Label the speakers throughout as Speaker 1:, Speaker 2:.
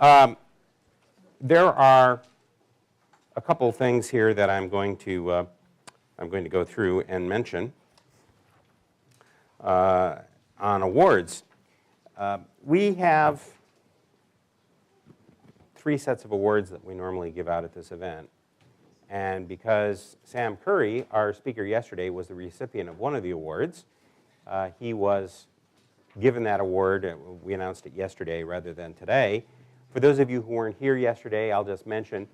Speaker 1: There are a couple of things here that I'm going to go through and mention on awards. We have 3 sets of awards that we normally give out at this event. And because Sam Curry, our speaker yesterday, was the recipient of one of the awards, he was given that award. We announced it yesterday rather than today. For those of you who weren't here yesterday, I'll just mention,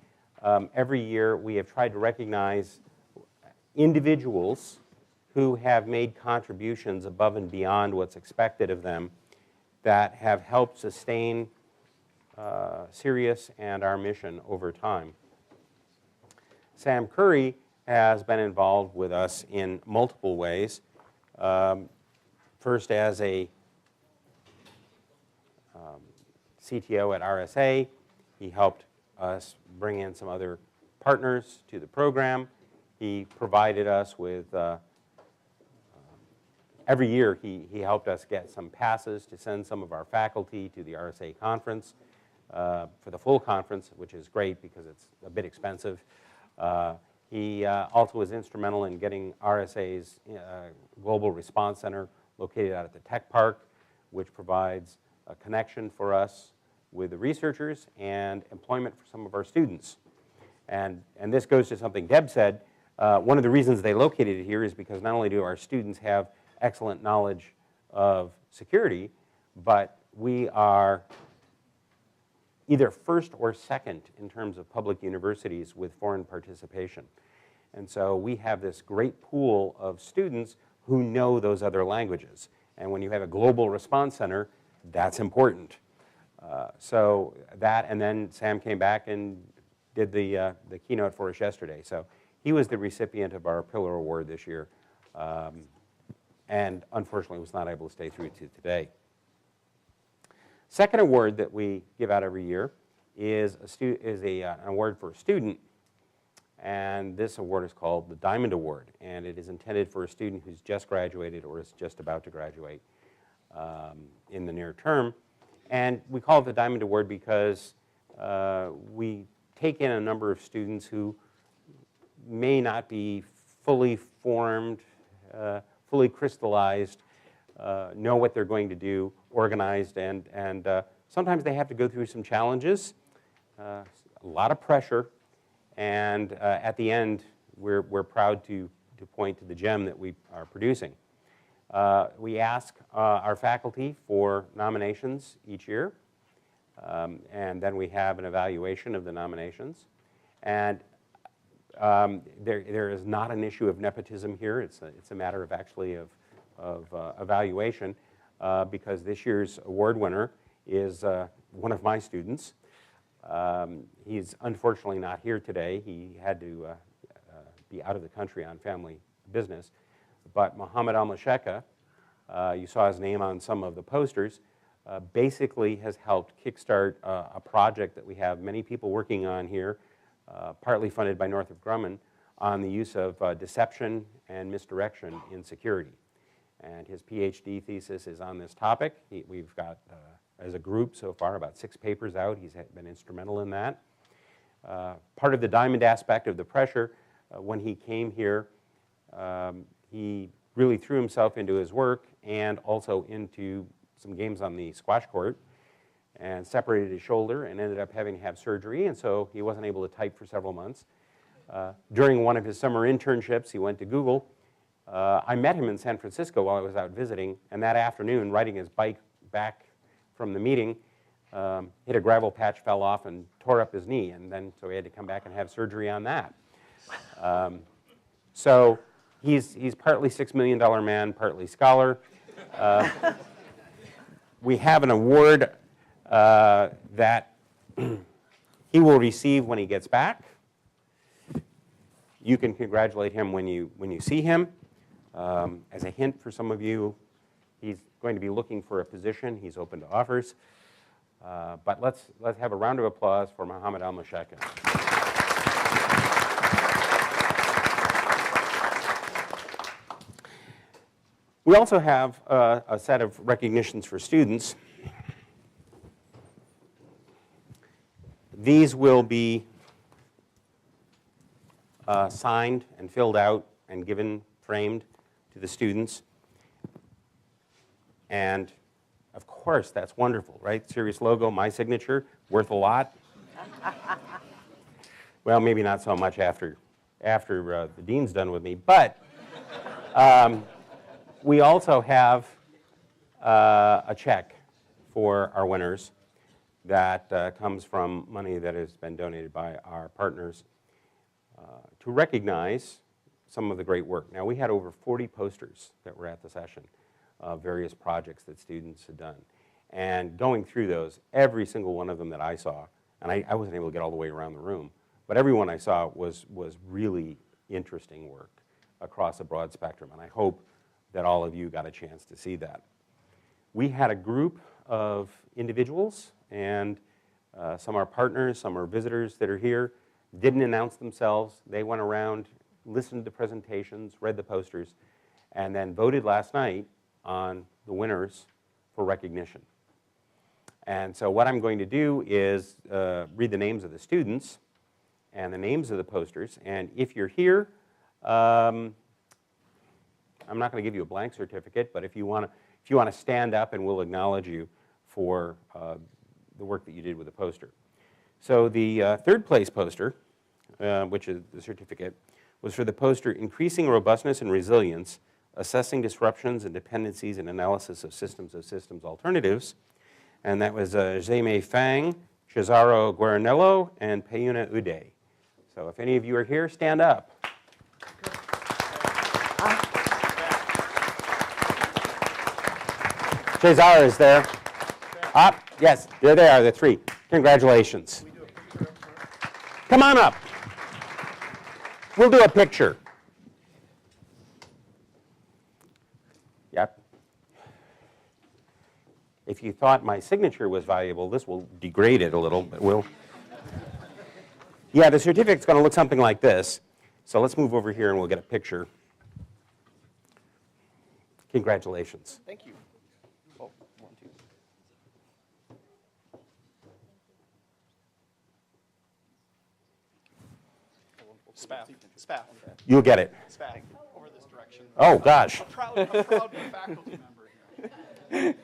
Speaker 1: every year we have tried to recognize individuals who have made contributions above and beyond what's expected of them that have helped sustain CERIAS and our mission over time. Sam Curry has been involved with us in multiple ways. First as a CTO at RSA, he helped us bring in some other partners to the program. He provided us with, every year he helped us get some passes to send some of our faculty to the RSA conference for the full conference, which is great because it's a bit expensive. He also was instrumental in getting RSA's Global Response Center located out at the Tech Park, which provides a connection for us with the researchers and employment for some of our students. And this goes to something Deb said. One of the reasons they located it here is because not only do our students have excellent knowledge of security, but we are either first or second in terms of public universities with foreign participation. And so we have this great pool of students who know those other languages. And when you have a global response center, that's important. So that, and then Sam came back and did the keynote for us yesterday. So he was the recipient of our Pillar Award this year, and unfortunately was not able to stay through to today. Second award that we give out every year is an award for a student, and this award is called the Diamond Award, and it is intended for a student who's just graduated or is just about to graduate in the near term. And we call it the Diamond Award because we take in a number of students who may not be fully formed, fully crystallized, know what they're going to do, organized, and sometimes they have to go through some challenges, a lot of pressure, and at the end, we're proud to point to the gem that we are producing. We ask our faculty for nominations each year, and then we have an evaluation of the nominations. And there is not an issue of nepotism here. It's a matter of actually of evaluation, because this year's award winner is one of my students. He's unfortunately not here today. He had to be out of the country on family business. But Mohammed Al-Masheka, you saw his name on some of the posters, basically has helped kickstart a project that we have many people working on here, partly funded by Northrop Grumman, on the use of deception and misdirection in security. And his PhD thesis is on this topic. We've got, as a group so far, about 6 papers out. He's been instrumental in that. Part of the diamond aspect of the pressure, when he came here, he really threw himself into his work and also into some games on the squash court and separated his shoulder and ended up having to have surgery, and so he wasn't able to type for several months. During one of his summer internships, he went to Google. I met him in San Francisco while I was out visiting, and that afternoon, riding his bike back from the meeting, hit a gravel patch, fell off, and tore up his knee, and then so he had to come back and have surgery on that. So he's partly $6 million man, partly scholar. We have an award that he will receive when he gets back. You can congratulate him when you see him. As a hint for some of you, he's going to be looking for a position. He's open to offers. But let's have a round of applause for Mohammed Al-Masheka. We also have a set of recognitions for students. These will be signed and filled out and given, framed to the students. And of course, that's wonderful, right? CERIAS logo, my signature, worth a lot. Well, maybe not so much after the dean's done with me, but we also have a check for our winners that comes from money that has been donated by our partners to recognize some of the great work. Now, we had over 40 posters that were at the session of various projects that students had done. And going through those, every single one of them that I saw, and I wasn't able to get all the way around the room, but every one I saw was really interesting work across a broad spectrum, and I hope that all of you got a chance to see that. We had a group of individuals, and some are partners, some are visitors that are here, didn't announce themselves. They went around, listened to presentations, read the posters, and then voted last night on the winners for recognition. And so what I'm going to do is read the names of the students and the names of the posters. And if you're here, I'm not going to give you a blank certificate, but if you want to stand up, and we'll acknowledge you for the work that you did with the poster. So the third place poster, which is the certificate, was for the poster Increasing Robustness and Resilience, Assessing Disruptions and Dependencies and Analysis of Systems Alternatives. And that was Jaime Fang, Cesaro Guarinello, and Payuna Uday. So if any of you are here, stand up. Cesaro is there. Up, yes, there they are, the three. Congratulations. Come on up. We'll do a picture. Yep. If you thought my signature was valuable, this will degrade it a little, but we'll. Yeah, the certificate's going to look something like this. So let's move over here and we'll get a picture. Congratulations.
Speaker 2: Thank you. Oh, 1, 2. Spaff.
Speaker 1: You'll get it.
Speaker 2: Spaff. Over this direction.
Speaker 1: Oh, gosh.
Speaker 2: I'm proud faculty member here.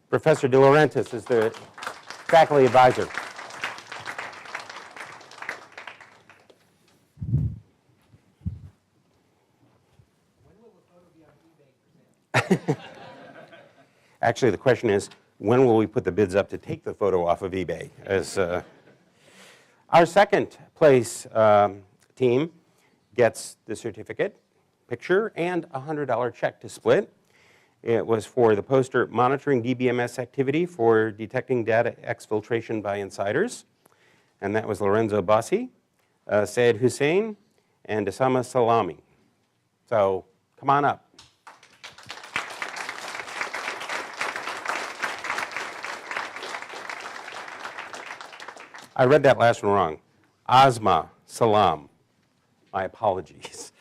Speaker 1: Professor De Laurentiis is the faculty advisor. Actually, the question is, when will we put the bids up to take the photo off of eBay? As our second place team gets the certificate, picture, and a $100 check to split. It was for the poster Monitoring DBMS Activity for Detecting Data Exfiltration by Insiders. And that was Lorenzo Bassi, Sayed Hussein, and Osama Salami. So come on up. I read that last one wrong. Asma Salam. My apologies.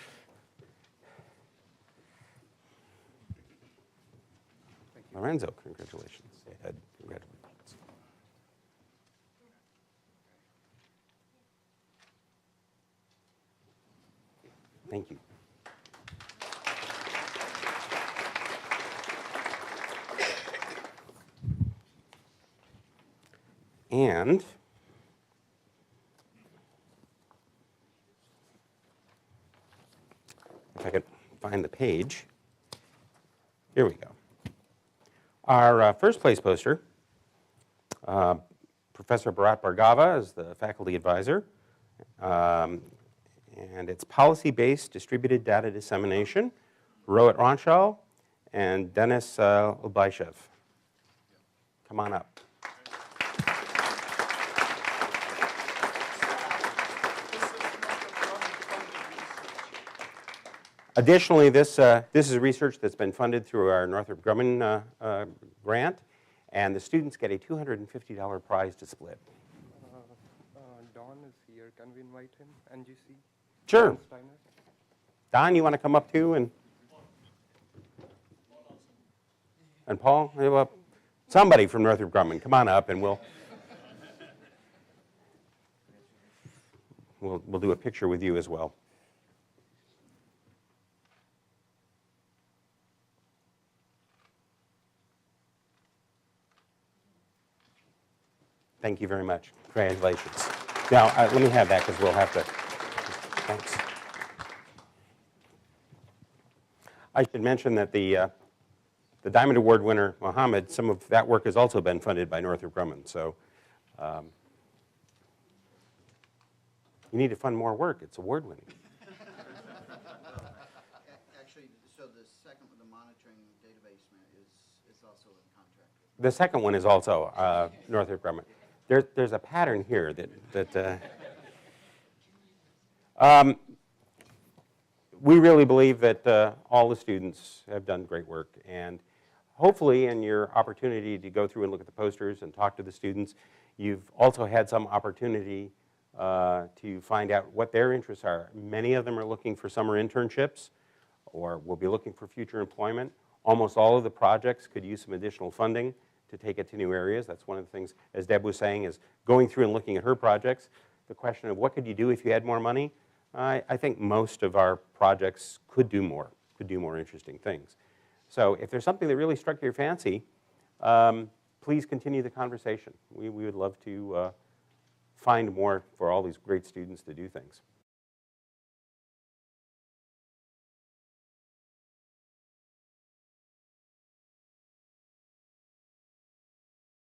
Speaker 1: Lorenzo, congratulations. Ed, congratulations. Thank you. And if I could find the page, here we go. Our first place poster, Professor Bharat Bhargava is the faculty advisor, and it's policy-based distributed data dissemination, Rohit Ranchal and Denis Ubayshev. Come on up. Additionally, this is research that's been funded through our Northrop Grumman grant, and the students get a $250 prize to split.
Speaker 3: Don is here. Can we invite him? NGC?
Speaker 1: Sure. Don, you want to come up too? And Paul? Somebody from Northrop Grumman, come on up and we'll do a picture with you as well. Thank you very much. Congratulations. Now, let me have that because we'll have to. Thanks. I should mention that the Diamond Award winner, Mohammed, some of that work has also been funded by Northrop Grumman. So you need to fund more work. It's award winning.
Speaker 4: Actually, so the second with the monitoring database is also in contract.
Speaker 1: The second one is also Northrop Grumman. There's a pattern here that we really believe that all the students have done great work, and hopefully in your opportunity to go through and look at the posters and talk to the students, you've also had some opportunity to find out what their interests are. Many of them are looking for summer internships or will be looking for future employment. Almost all of the projects could use some additional funding to take it to new areas. That's one of the things, as Deb was saying, is going through and looking at her projects. The question of what could you do if you had more money? I think most of our projects could do more interesting things. So if there's something that really struck your fancy, please continue the conversation. We would love to find more for all these great students to do things.